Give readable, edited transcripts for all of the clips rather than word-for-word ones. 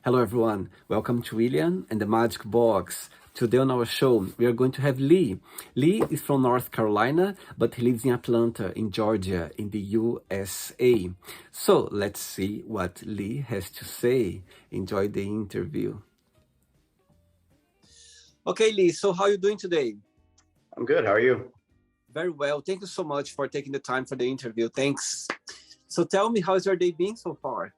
Hello, everyone. Welcome to William and the Magic Box. Today on our show, we are going to have Lee. Lee is from North Carolina, but he lives in Atlanta, in Georgia, in the USA. So let's see what Lee has to say. Enjoy the interview. Okay, Lee, so how are you doing today? I'm good. How are you? Very well. Thank you so much for taking the time for the interview. Thanks. So tell me, how's your day been so far?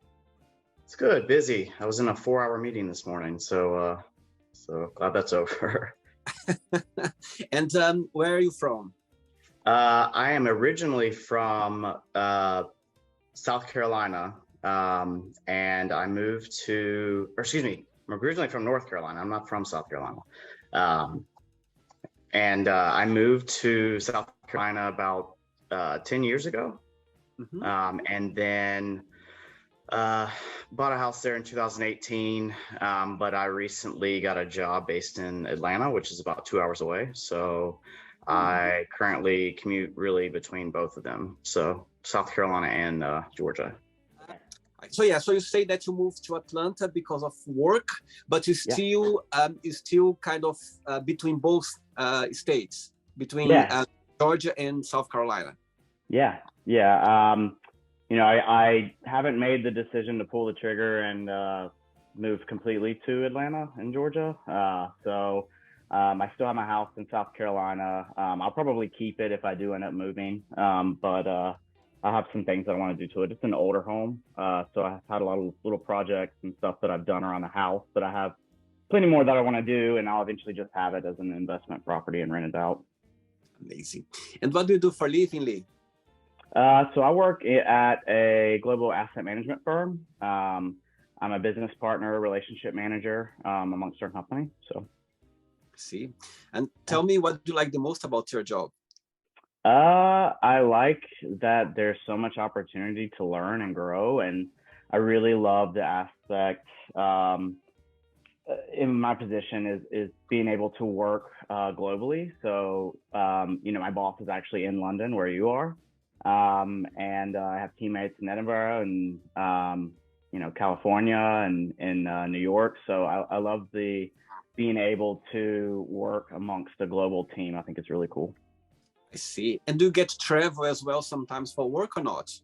It's good. Busy. I was in a 4-hour meeting this morning, so glad that's over. And where are you from? I am originally from South Carolina, and I moved or excuse me, I'm originally from North Carolina. I'm not from South Carolina, um, and I moved to South Carolina about 10 years ago, Mhm. and then bought a house there in 2018, but I recently got a job based in Atlanta, which is about 2 hours away. So I currently commute really between both of them. So South Carolina and Georgia. So you say that you moved to Atlanta because of work, but Yeah. you still kind of between both states, between Yeah. Georgia and South Carolina. Yeah. Yeah. I haven't made the decision to pull the trigger and move completely to Atlanta in Georgia. I still have my house in South Carolina. I'll probably keep it if I do end up moving. But I have some things that I want to do to it. It's an older home. So I've had a lot of little projects and stuff that I've done around the house, but I have plenty more that I want to do, and I'll eventually just have it as an investment property and rent it out. Amazing. And what do you do for living, Lee? So I work at a global asset management firm. I'm a business partner, relationship manager amongst our company. So, see, and tell me what you like the most about your job. I like that there's so much opportunity to learn and grow, and I really love the aspect in my position is being able to work globally. So, my boss is actually in London, where you are. And I have teammates in Edinburgh and California and in New York. So I love being able to work amongst a global team. I think it's really cool. I see. And do you get to travel as well sometimes for work or not?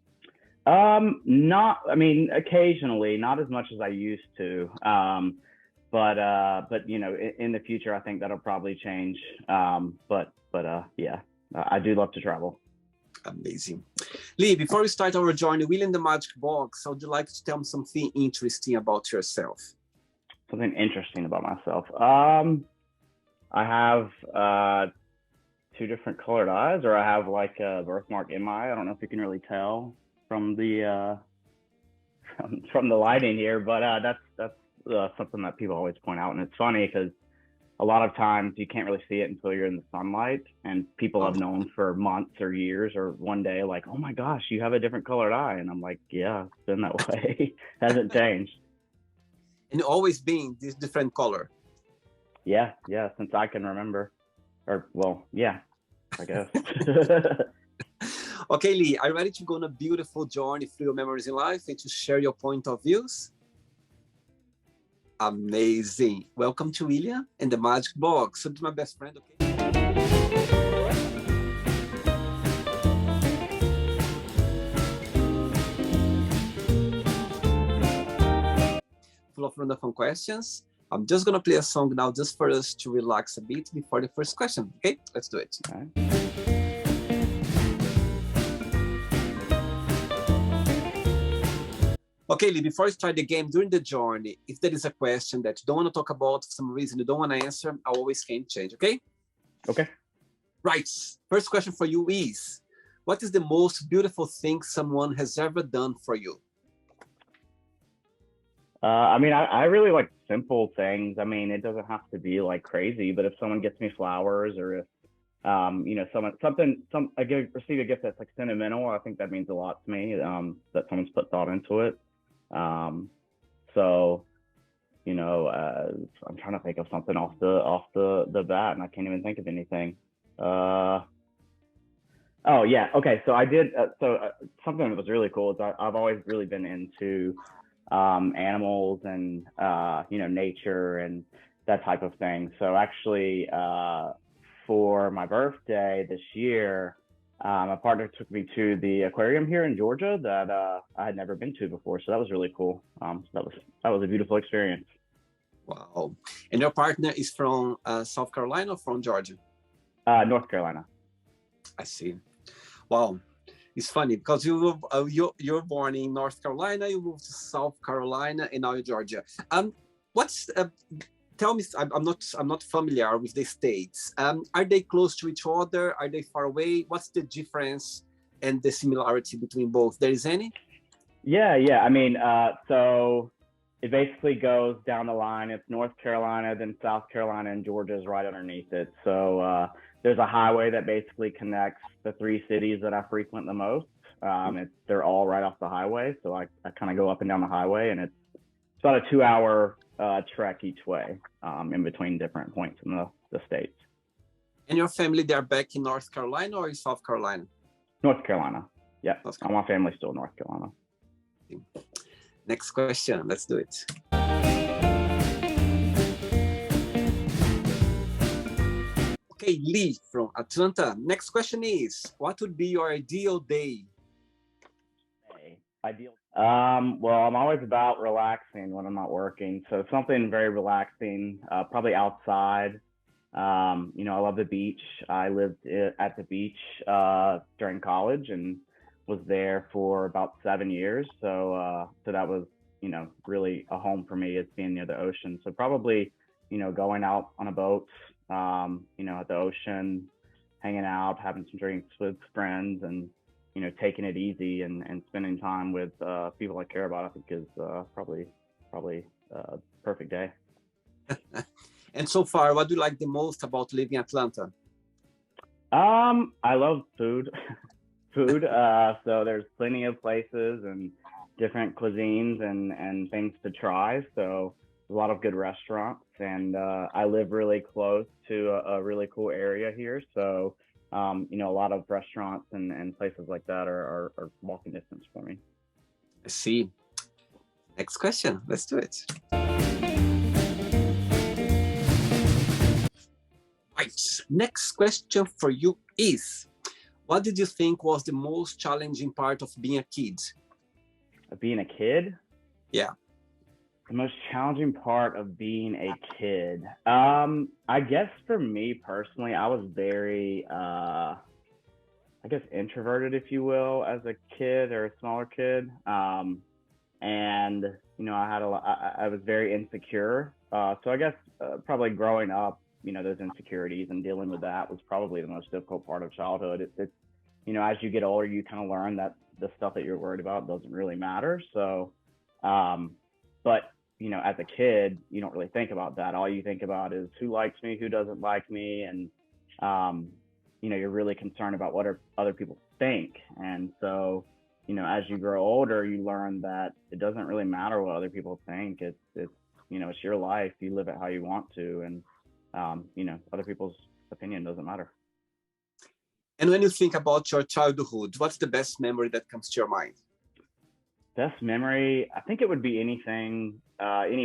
Not. I mean, occasionally, not as much as I used to. But in the future, I think that'll probably change. Yeah, I do love to travel. Amazing. Lee, before we start our journey, William the Magic Box, would you like to tell me something interesting about yourself? Something interesting about myself. I have two different colored eyes, or I have like a birthmark in my eye. I don't know if you can really tell from the from the lighting here, but that's something that people always point out, and it's funny because a lot of times you can't really see it until you're in the sunlight, and people have known for months or years or one day like, oh my gosh, you have a different colored eye. And I'm like, yeah, it's been that way. Hasn't changed. And always been this different color. Yeah, since I can remember. Or well, yeah, I guess. Okay, Lee, are you ready to go on a beautiful journey through your memories in life and to share your point of views? Amazing. Welcome to William and the Magic Box. So, to my best friend, okay? Full of wonderful questions. I'm just going to play a song now just for us to relax a bit before the first question. Okay, let's do it. All right. Okay, Lee, before I start the game, during the journey, if there is a question that you don't want to talk about for some reason, you don't want to answer, I always can change, okay? Okay. Right. First question for you is, what is the most beautiful thing someone has ever done for you? I really like simple things. I mean, it doesn't have to be like crazy, but if someone gets me flowers, or if receive a gift that's like sentimental, I think that means a lot to me. That someone's put thought into it. I'm trying to think of something off the bat, and I can't even think of anything. Oh yeah, okay. So I did. Something that was really cool is I've always really been into animals and nature and that type of thing. So actually, for my birthday this year, my partner took me to the aquarium here in Georgia that I had never been to before. So that was really cool. So that was a beautiful experience. Wow. And your partner is from South Carolina or from Georgia? North Carolina. I see. Wow. It's funny because you're born in North Carolina, you moved to South Carolina, and now you're Georgia. Tell me, I'm not familiar with the states. Are they close to each other? Are they far away? What's the difference and the similarity between both? There is any? Yeah. I mean, so it basically goes down the line. It's North Carolina, then South Carolina, and Georgia is right underneath it. So there's a highway that basically connects the three cities that I frequent the most. They're all right off the highway, so I kind of go up and down the highway, and it's about a 2-hour trek each way in between different points in the states. And your family, they're back in North Carolina or in South Carolina? North Carolina. Yeah, all my family's still in North Carolina. Next question, let's do it. Okay, Lee from Atlanta. Next question is, what would be your ideal day? Ideal. Well, I'm always about relaxing when I'm not working. So something very relaxing, probably outside. I love the beach. I lived at the beach during college and was there for about 7 years. So that was, really a home for me, is being near the ocean. So probably, going out on a boat, at the ocean, hanging out, having some drinks with friends, and taking it easy and spending time with people I care about, I think is probably a perfect day. And so far, what do you like the most about living in Atlanta? I love food. So there's plenty of places and different cuisines and things to try. So a lot of good restaurants, and I live really close to a really cool area here. So a lot of restaurants and places like that are walking distance for me. I see. Next question. Let's do it. Right. Next question for you is, what did you think was the most challenging part of being a kid? Being a kid? Yeah. The most challenging part of being a kid. I guess for me personally, I was very, introverted, if you will, as a kid or a smaller kid. And I was very insecure. So I guess probably growing up, those insecurities and dealing with that was probably the most difficult part of childhood. It's as you get older, you kind of learn that the stuff that you're worried about doesn't really matter. So, but as a kid, you don't really think about that. All you think about is who likes me, who doesn't like me. And, you're really concerned about what other people think. And so, as you grow older, you learn that it doesn't really matter what other people think. It's your life. You live it how you want to. And, other people's opinion doesn't matter. And when you think about your childhood, what's the best memory that comes to your mind? Best memory, I think it would be any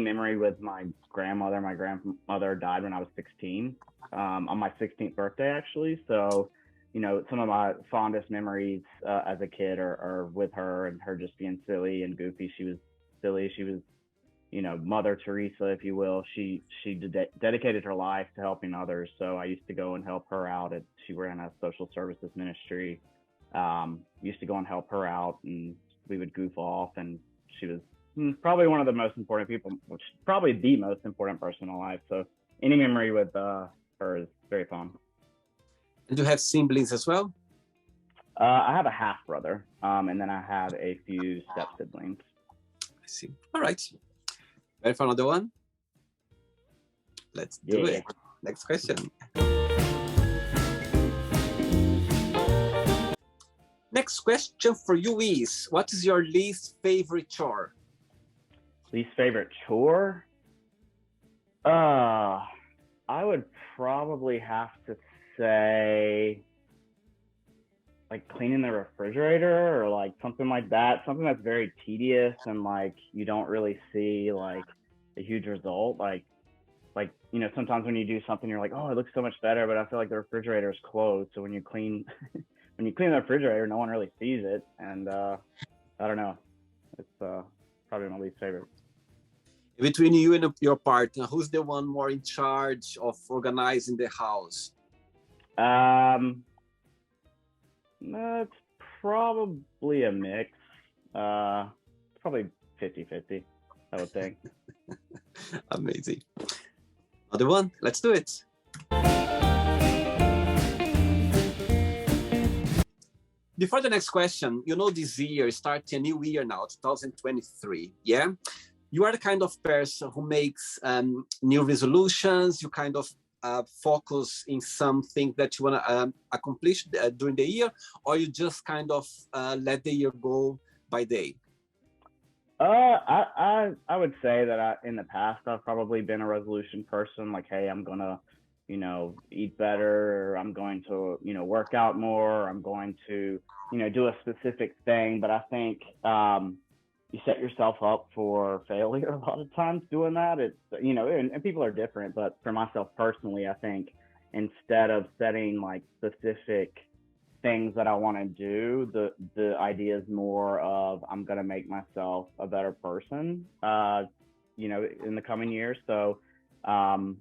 memory with my grandmother. My grandmother died when I was 16, on my 16th birthday, actually. So, some of my fondest memories as a kid are with her and her just being silly and goofy. She was silly. She was, Mother Teresa, if you will. She dedicated her life to helping others. So I used to go and help her out. She ran a social services ministry. Used to go and help her out, and we would goof off. And she was probably one of the most important people, which probably the most important person in life. So any memory with her is very fun. And do you have siblings as well? I have a half brother, and then I have a few step siblings. I see. All right. Ready for another one? Let's do it. Next question. Next question for you is, what is your least favorite chore? Least favorite chore? I would probably have to say like cleaning the refrigerator or like something like that, something that's very tedious and like you don't really see like a huge result. Like sometimes when you do something, you're like, oh, it looks so much better, but I feel like the refrigerator is closed. So when you clean when you clean the refrigerator, no one really sees it, and I don't know. It's probably my least favorite. Between you and your partner, who's the one more in charge of organizing the house? Um, it's probably a mix. Probably 50-50, I would think. Amazing. Other one, let's do it. Before the next question, this year, starting a new year now, 2023, yeah? You are the kind of person who makes new resolutions, you kind of focus in something that you want to accomplish during the year, or you just kind of let the year go by day? I would say that in the past I've probably been a resolution person. Like, hey, I'm gonna, eat better, or I'm going to, work out more, or I'm going to, do a specific thing. But I think you set yourself up for failure a lot of times doing that. It's and people are different, but for myself personally, I think instead of setting like specific things that I want to do, the idea is more of I'm gonna make myself a better person, in the coming years. So I'm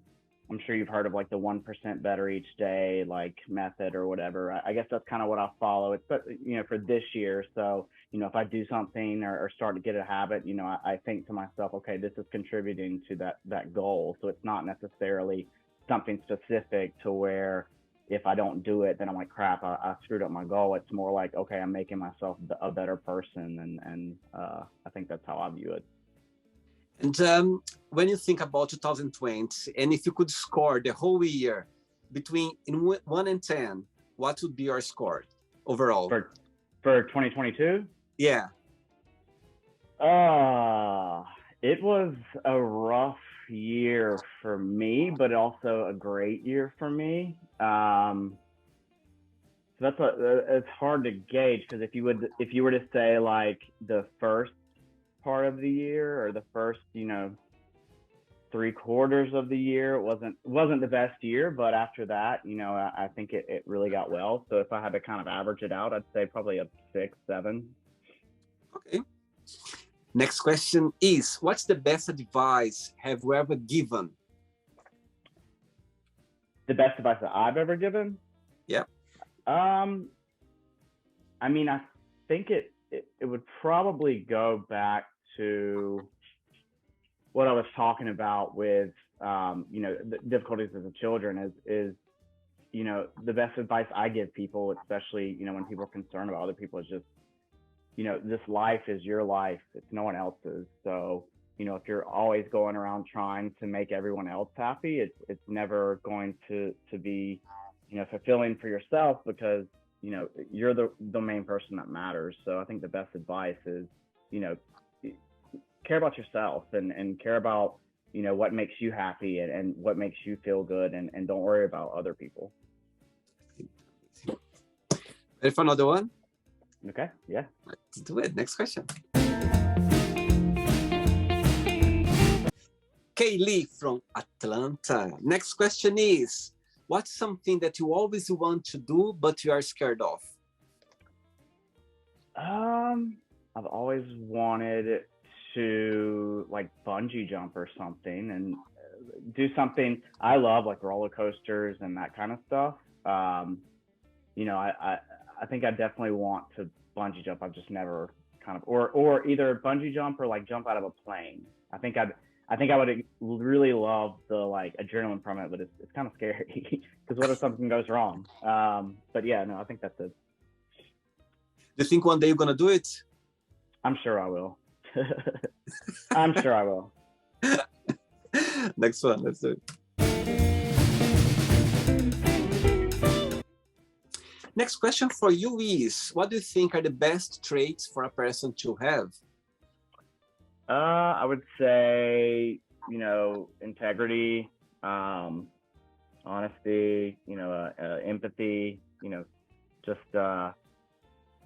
sure you've heard of like the 1% better each day like method or whatever. I guess that's kind of what I follow. It's but for this year. So if I do something or start to get a habit, I think to myself, okay, this is contributing to that goal. So it's not necessarily something specific to where if I don't do it, then I'm like, crap, I screwed up my goal. It's more like, okay, I'm making myself a better person, and I think that's how I view it. And when you think about 2020, and if you could score the whole year between 1 and 10, what would be your score overall? For 2022? Yeah. It was a rough year for me, but also a great year for me. So it's hard to gauge, because if you were to say like the first part of the year or the first 3/4 of the year, it wasn't the best year, but after that, I think it really got well. So if I had to kind of average it out, I'd say probably a 6, 7. Okay. Next question is, what's the best advice have you ever given? The best advice that I've ever given? Yeah. I mean, I think it would probably go back to what I was talking about with, the difficulties as a children is, the best advice I give people, especially, when people are concerned about other people, is just, this life is your life. It's no one else's. So, if you're always going around trying to make everyone else happy, it's never going to be, fulfilling for yourself, because, you're the main person that matters. So I think the best advice is, care about yourself and care about, what makes you happy and what makes you feel good, and don't worry about other people. Ready for another one? Okay, yeah. Let's do it. Next question. Kaylee from Atlanta. Next question is, what's something that you always want to do but you are scared of? I've always wanted to like bungee jump or something, and do something. I love like roller coasters and that kind of stuff. I think I definitely want to bungee jump. I've just never kind of, or either bungee jump or like jump out of a plane. I think I would really love the like adrenaline from it, but it's kind of scary because what if something goes wrong? But yeah, no, I think that's it. Do you think one day you're gonna do it? I'm sure I will. I'm sure I will. Next one, let's do it. Next question for you is, what do you think are the best traits for a person to have? I would say, integrity, honesty, empathy, just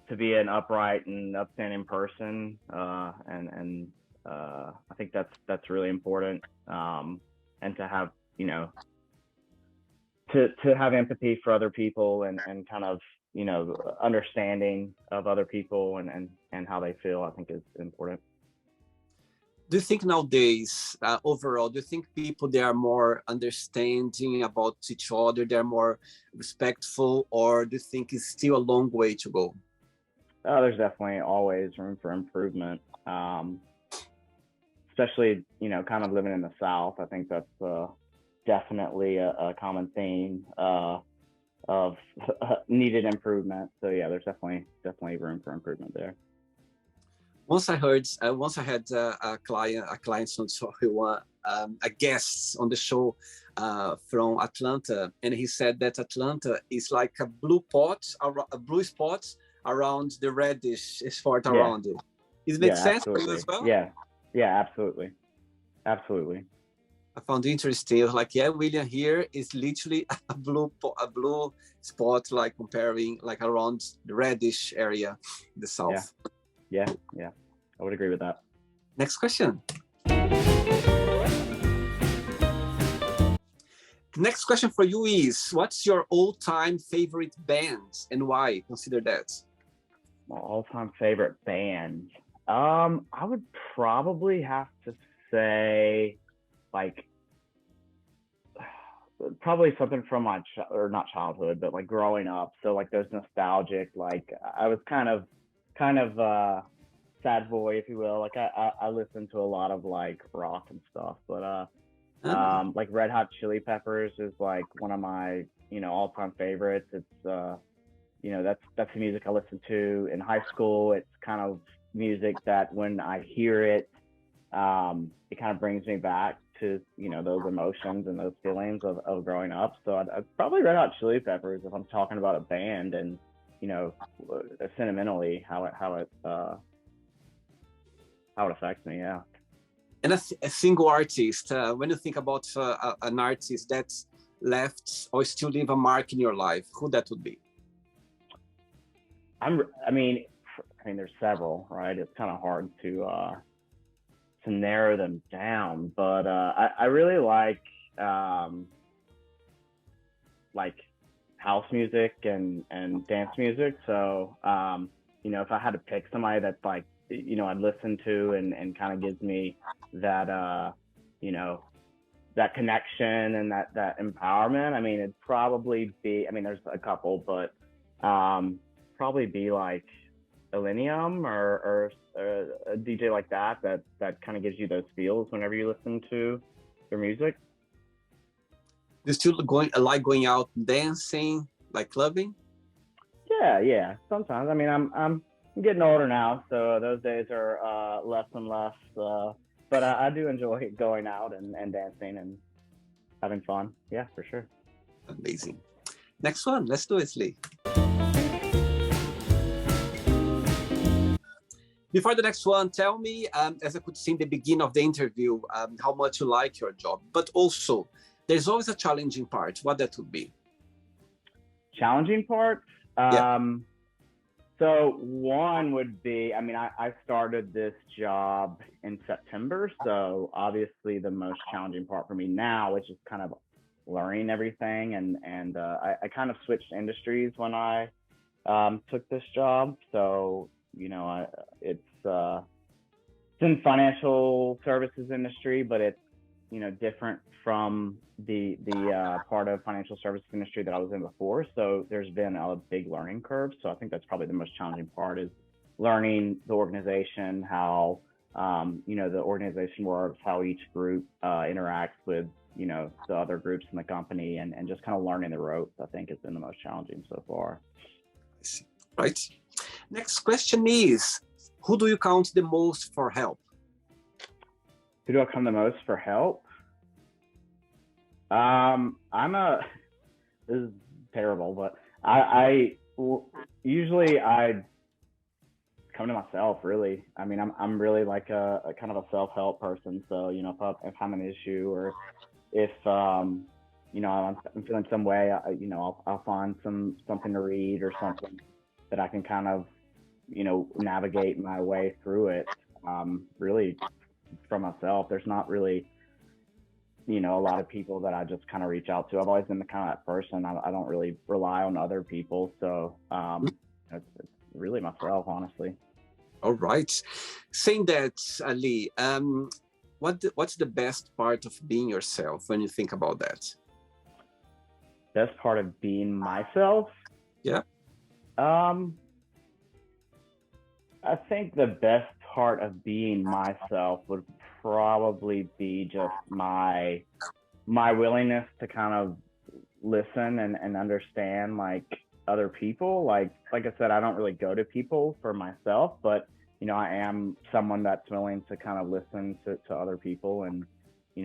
to be an upright and upstanding person, and I think that's really important. And to have, you know, to have empathy for other people, and kind of, you know, understanding of other people, and how they feel, I think is important. Do you think nowadays, overall, do you think people, they are more understanding about each other, they're more respectful, or do you think it's still a long way to go? There's definitely always room for improvement, especially, you know, kind of living in the South. I think that's definitely a common theme of needed improvement. So yeah, there's definitely room for improvement there. Once I had a client, so sorry, a guest on the show from Atlanta, and he said that Atlanta is like a blue spot around the reddish spot Yeah, around it. Does it make yeah, sense for you as absolutely. well? Yeah, yeah, absolutely, absolutely. I found it interesting. I was like, yeah, William, here is literally a blue spot, like comparing like around the reddish area in the Yeah, south. yeah, yeah. I would agree with that. Next question. Next question for you is, what's your all-time favorite band and why? Consider that. My all-time favorite band. I would probably have to say, like, probably something from my or not childhood, but like growing up. So like those nostalgic, like I was kind of sad boy, if you will. Like I listened to a lot of like rock and stuff, but like Red Hot Chili Peppers is like one of my, you know, all-time favorites. It's you know, that's the music I listened to in high school. It's kind of music that when I hear it, it kind of brings me back to, you know, those emotions and those feelings of growing up. So I'd probably Red Hot Chili Peppers if I'm talking about a band, and, you know, sentimentally how it affects me. Yeah. And a single artist, when you think about an artist that's left or still leave a mark in your life, who that would be? I mean, there's several, right? It's kind of hard to narrow them down, but I really like house music and dance music. So you know, if I had to pick somebody that's like, you know, I'd listen to and kind of gives me that you know, that connection and that empowerment, I mean, it'd probably be, I mean, there's a couple, but probably be like Illenium or a DJ like that kind of gives you those feels whenever you listen to their music. You still going out dancing, like clubbing? Yeah. Sometimes. I mean, I'm getting older now, so those days are less and less. But I do enjoy going out and dancing and having fun. Yeah, for sure. Amazing. Next one, let's do it, Lee. Before the next one, tell me, as I could see in the beginning of the interview, how much you like your job, but also there's always a challenging part. What that would be? Challenging part? Yeah. So one would be, I mean, I started this job in September, so obviously the most challenging part for me now, which is kind of learning everything, and I kind of switched industries when I took this job. So, you know, it's in financial services industry, but it's, you know, different from the part of financial services industry that I was in before. So there's been a big learning curve. So I think that's probably the most challenging part, is learning the organization, how you know, the organization works, how each group interacts with, you know, the other groups in the company, and just kind of learning the ropes, I think, has been the most challenging so far. Right. Next question is, who do you count the most for help? Who do I come the most for help? This is terrible, but I usually I come to myself, really. I mean, I'm really like a kind of a self-help person. So, you know, if I'm an issue, or if you know, I'm feeling some way, you know, I'll find something to read or something that I can kind of navigate my way through it, really for myself. There's not really, a lot of people that I just kind of reach out to. I've always been the kind of that person. I don't really rely on other people. So it's really myself, honestly. All right. Saying that, Ali, what's the best part of being yourself when you think about that? Best part of being myself? Yeah. I think the best part of being myself would probably be just my willingness to kind of listen and understand like other people. Like I said, I don't really go to people for myself, but I am someone that's willing to kind of listen to other people and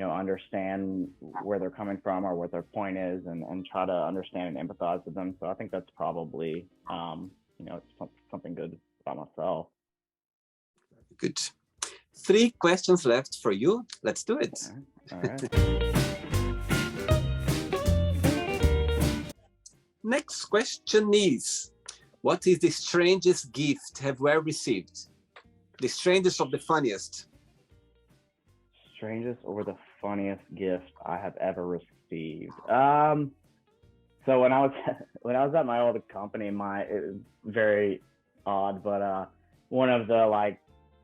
understand where they're coming from or what their point is, and try to understand and empathize with them. So I think that's probably it's something good about myself. Good. 3 questions left for you. Let's do it. All right. Next question is, what is the strangest gift have you ever received? The strangest or the funniest? Strangest or the funniest gift I have ever received. So when I was at my old company, it was very odd, but one of the like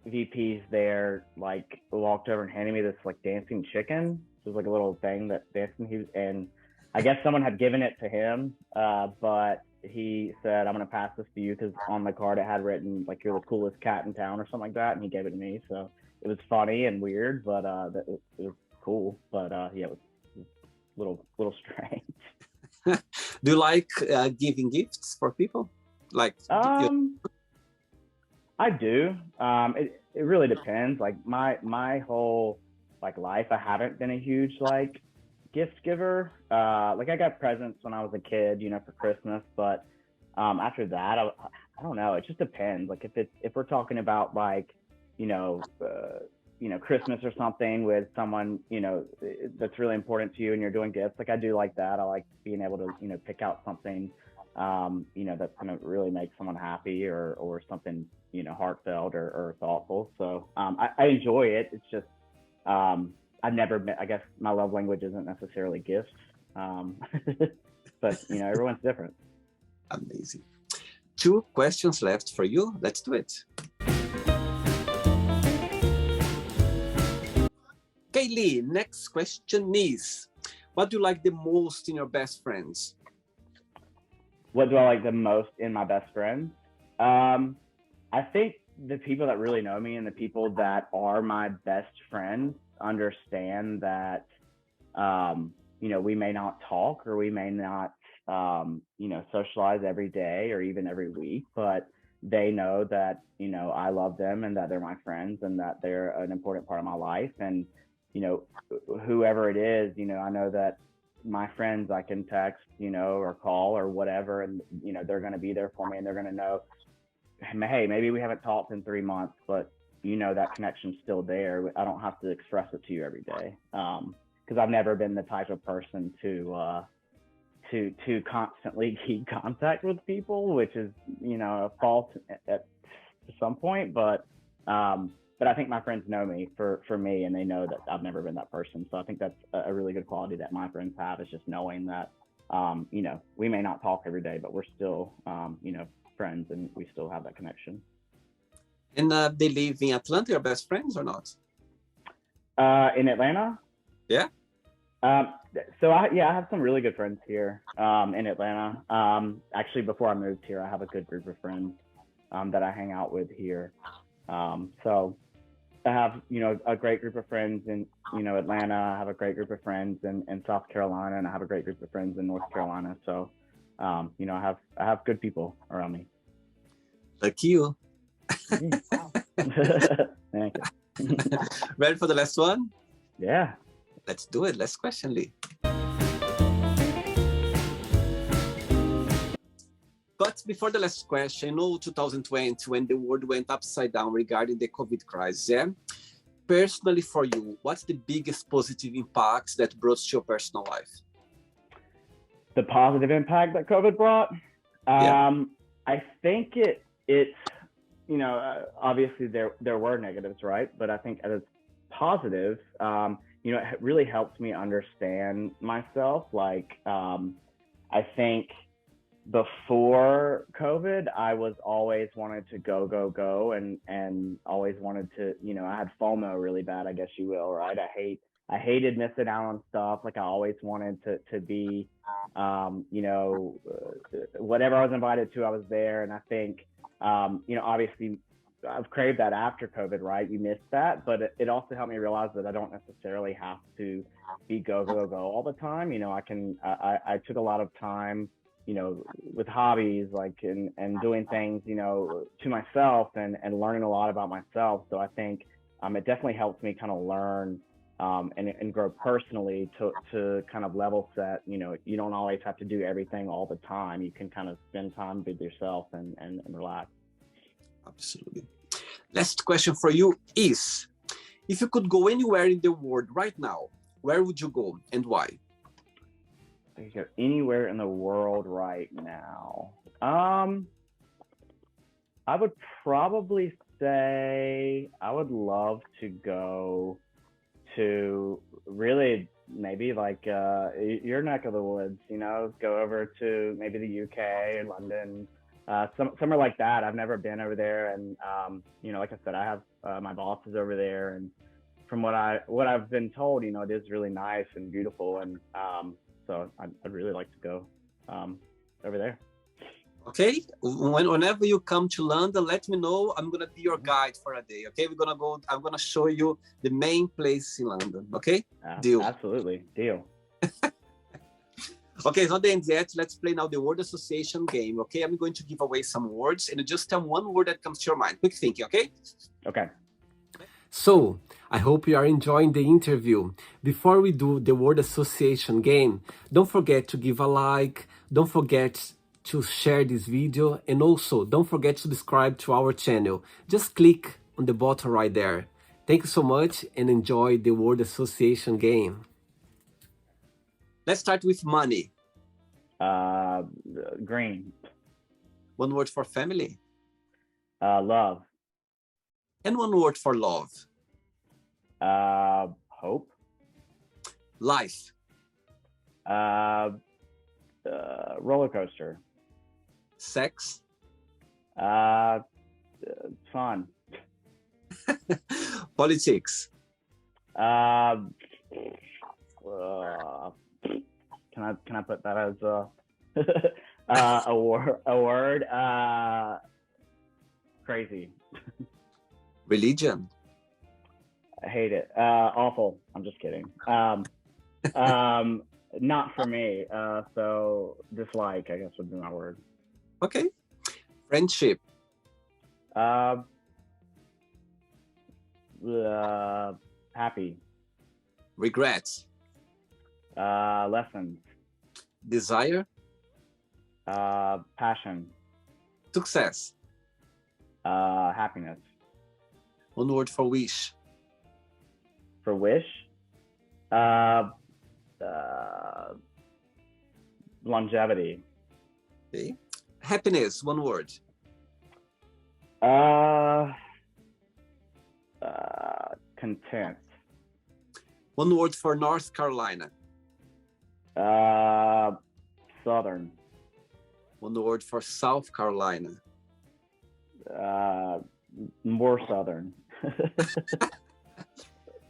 VPs there like walked over and handed me this like dancing chicken. It was like a little thing that dancing. And I guess someone had given it to him, but he said, "I'm gonna pass this to you," because on the card it had written like, "You're the coolest cat in town" or something like that, and he gave it to me. So it was funny and weird, but it was cool. But yeah, it was a little strange. Do you like giving gifts for people? Like I do. It really depends. Like my whole like life, I haven't been a huge like gift giver. Like I got presents when I was a kid, for Christmas, but after that, I don't know. It just depends. Like if we're talking about like Christmas or something with someone that's really important to you, and you're doing gifts, like I do like that. I like being able to pick out something that's gonna really make someone happy, or something heartfelt or thoughtful. So I enjoy it. It's just I've never been, I guess my love language isn't necessarily gifts, but everyone's different. Amazing. 2 questions left for you. Let's do it. Okay, Lee, next question is, what do you like the most in your best friends? What do I like the most in my best friends? I think the people that really know me and the people that are my best friends understand that, we may not talk, or we may not, socialize every day or even every week, but they know that, I love them and that they're my friends and that they're an important part of my life. And, whoever it is, I know that my friends I can text, or call or whatever, and, they're going to be there for me, and they're going to know, hey, maybe we haven't talked in 3 months, but that connection's still there. I don't have to express it to you every day. Because I've never been the type of person to constantly keep contact with people, which is, a fault at some point. But I think my friends know me for me, and they know that I've never been that person. So I think that's a really good quality that my friends have, is just knowing that, we may not talk every day, but we're still, friends, and we still have that connection. And they live in Atlanta, your best friends, or not? In Atlanta? Yeah. So I have some really good friends here in Atlanta. Actually, before I moved here, I have a good group of friends that I hang out with here. So I have, a great group of friends in, Atlanta. I have a great group of friends in South Carolina, and I have a great group of friends in North Carolina. So, I have good people around me. Like you. Wow. Thank you. Ready for the last one? Yeah. Let's do it. Last question, Lee. But before the last question, 2020, when the world went upside down regarding the COVID crisis, yeah? Personally for you, what's the biggest positive impacts that brought to your personal life? The positive impact that COVID brought? Yeah. I think it's obviously there were negatives, right? But I think as positive, it really helped me understand myself. Like, I think before COVID, I was always wanted to go, and always wanted to, I had FOMO really bad, I guess you will, right? I hated missing out on stuff. Like I always wanted to be, whatever I was invited to, I was there. And I think, obviously I've craved that after COVID, right? You miss that, but it also helped me realize that I don't necessarily have to be go all the time. I took a lot of time, with hobbies, like, and doing things, to myself, and learning a lot about myself. So I think, it definitely helps me kind of learn, and grow personally to kind of level set. You don't always have to do everything all the time. You can kind of spend time with yourself and relax. Absolutely. Last question for you is, if you could go anywhere in the world right now, where would you go and why? I could go anywhere in the world right now. I would probably say I would love to go to really maybe like your neck of the woods, go over to maybe the UK and London, somewhere like that. I've never been over there, and like I said, I have my bosses over there, and from what I've been told, it is really nice and beautiful, and so I'd really like to go over there. Okay, whenever you come to London, let me know. I'm gonna be your guide for a day. Okay, we're gonna go. I'm gonna show you the main place in London. Okay, deal. Absolutely, deal. Okay, it's not the end yet. Let's play now the word association game. Okay, I'm going to give away some words, and you just tell one word that comes to your mind. Quick thinking. Okay. Okay. So, I hope you are enjoying the interview. Before we do the word association game, don't forget to give a like, don't forget to share this video, and also don't forget to subscribe to our channel. Just click on the button right there. Thank you so much and enjoy the word association game. Let's start with money. Green. One word for family. Love. And one word for love. Hope. Life. Roller coaster. Sex. Fun. Politics. Can I put that as a word? Crazy. Religion. I hate it. Awful. I'm just kidding. Not for me. So dislike, I guess, would be my word. Okay. Friendship. Happy. Regrets. Lessons. Desire. Passion. Success. Happiness. One word for wish. For wish. Longevity. Okay. Happiness. One word. Content. One word for North Carolina. Southern. One word for South Carolina. More southern.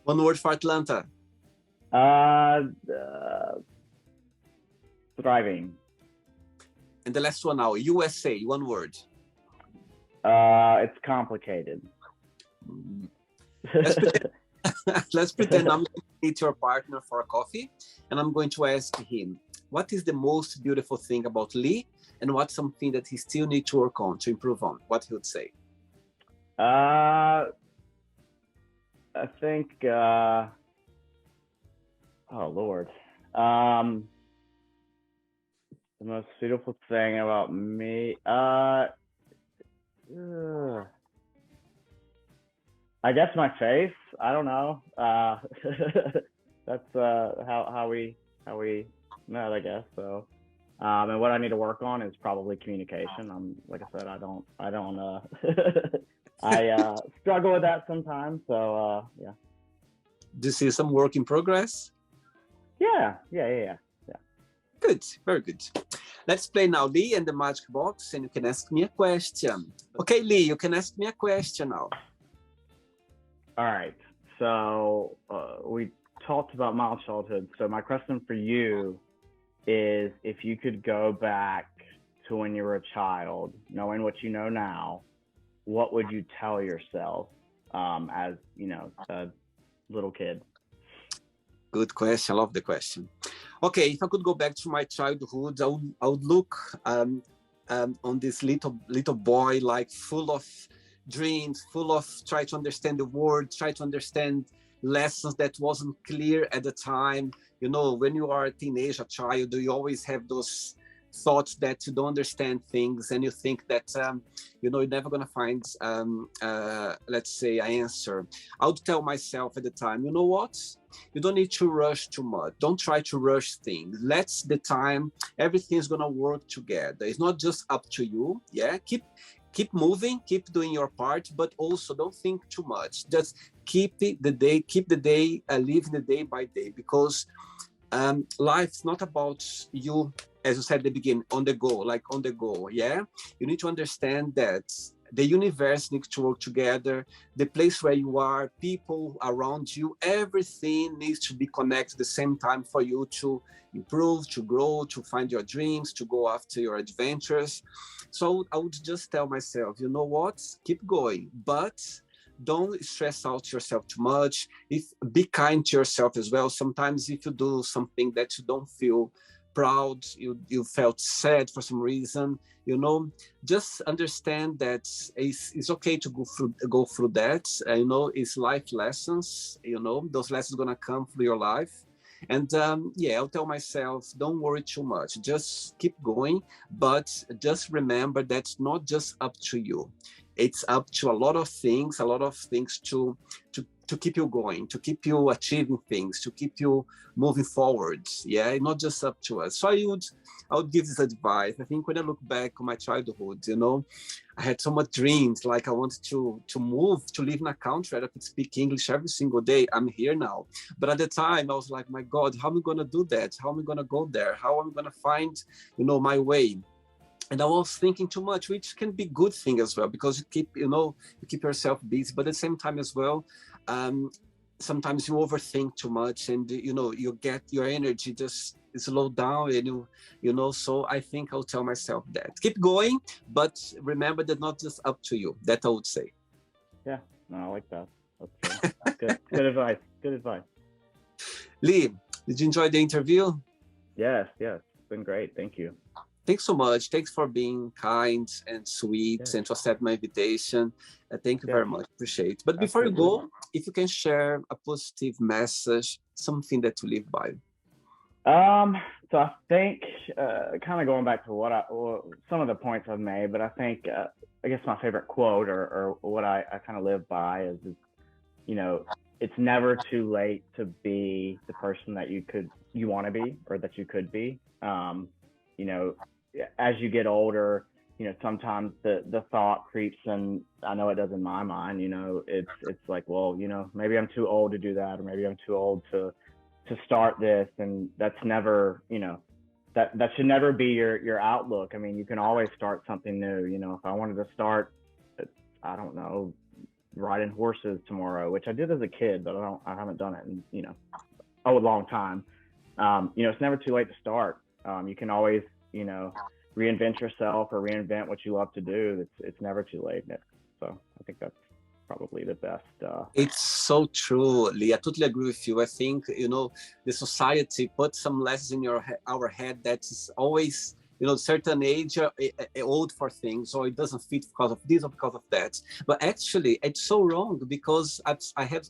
One word for Atlanta. Thriving. And the last one now, USA. One word. It's complicated. Let's pretend I'm going to meet your partner for a coffee, and I'm going to ask him, what is the most beautiful thing about Lee, and what's something that he still needs to work on, to improve on? What he would say? I think, oh Lord. The most beautiful thing about me, I guess my face. I don't know. That's how we met, I guess. So And what I need to work on is probably communication. Like I said, I don't, I struggle with that sometimes. So yeah, Do you see some work in progress? yeah. Good, very good. Let's play now, Lee, and the magic box, and you can ask me a question. Okay, Lee, you can ask me a question now. All right. So we talked about my childhood. So my question for you is, if you could go back to when you were a child, knowing what you know now, what would you tell yourself as a little kid? Good question. I love the question. Okay, if I could go back to my childhood, I would look on this little boy, like full of dreams, full of try to understand the world, try to understand lessons that wasn't clear at the time. You know, when you are a teenager, child, you always have those thoughts that you don't understand things, and you think that you're never going to find let's say an answer. I would tell myself at the time, you know what, you don't need to rush too much, don't try to rush things, let the time, everything's going to work together, it's not just up to you. Yeah, keep moving, keep doing your part, but also don't think too much, just keep the day, living the day by day, because life's not about you, as you said at the beginning, on the go. Yeah, you need to understand that the universe needs to work together, the place where you are, people around you, everything needs to be connected at the same time for you to improve, to grow, to find your dreams, to go after your adventures. So I would just tell myself, you know what, keep going, but don't stress out yourself too much. Be kind to yourself as well. Sometimes if you do something that you don't feel proud, you felt sad for some reason, just understand that it's okay to go through that. It's life lessons. Those lessons are gonna come through your life. And yeah, I'll tell myself, don't worry too much. Just keep going, but just remember that's not just up to you. It's up to a lot of things to keep you going, to keep you achieving things, to keep you moving forward. Yeah, not just up to us. So I would give this advice. I think when I look back on my childhood, I had so much dreams. Like I wanted to move, to live in a country that I could speak English every single day. I'm here now. But at the time I was like, my God, how am I going to do that? How am I going to go there? How am I going to find, my way? And I was thinking too much, which can be good thing as well, because you keep yourself busy, but at the same time as well, sometimes you overthink too much, and you get your energy just slow down, and so I think I'll tell myself that keep going, but remember that not just up to you. That I would say. Yeah, no, I like that. That's good. Good advice. Good advice. Lee, did you enjoy the interview? Yes, it's been great. Thank you. Thanks so much. Thanks for being kind and sweet, and to accept my invitation. Thank you very much. Appreciate it. But before you go, if you can share a positive message, something that you live by. So I think, kind of going back to some of the points I've made, but I think, I guess my favorite quote or what I kind of live by is, it's never too late to be the person that you want to be, or that you could be. As you get older, sometimes the thought creeps, and I know it does in my mind, it's like, well, maybe I'm too old to do that, or maybe I'm too old to start this. And that's never, that should never be your outlook. I mean, you can always start something new. If I wanted to start, I don't know, riding horses tomorrow, which I did as a kid, but I haven't done it in, a long time. It's never too late to start. You can always, reinvent yourself or reinvent what you love to do. It's never too late. So I think that's probably the best. It's so true, Lee. I totally agree with you. I think, the society puts some lessons in our head that is always, certain age old for things, or it doesn't fit because of this or because of that. But actually, it's so wrong, because I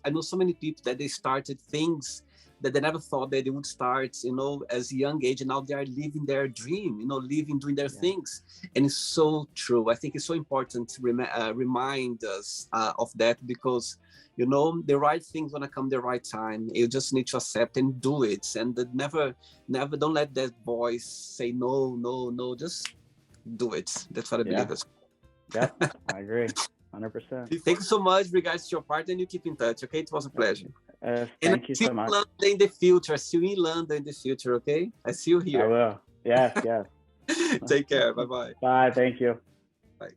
know so many people that they started things that they never thought that they would start, you know, as a young age, and now they are living their dream, you know, living, doing their things. And it's so true. I think it's so important to remind us of that, because, you know, the right thing's gonna come the right time. You just need to accept and do it. And never, don't let that voice say no, no, no. Just do it. That's what I believe. Yeah, I agree. 100%. Thank you so much. Regards to your part, and you keep in touch. Okay, it was a pleasure. Thank you so much. London in the future. See you in London in the future. Okay, I see you here. I will. Yes, yes. Take care. Bye bye. Bye. Thank you. Bye.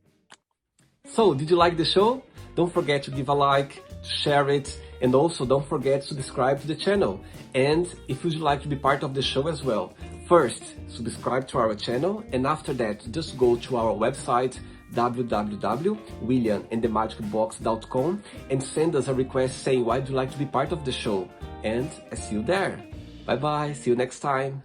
So, did you like the show? Don't forget to give a like, share it, and also don't forget to subscribe to the channel. And if you'd like to be part of the show as well, first subscribe to our channel, and after that just go to our website www.williamandthemagicbox.com and send us a request saying why would you like to be part of the show, and I see you there. Bye bye, see you next time.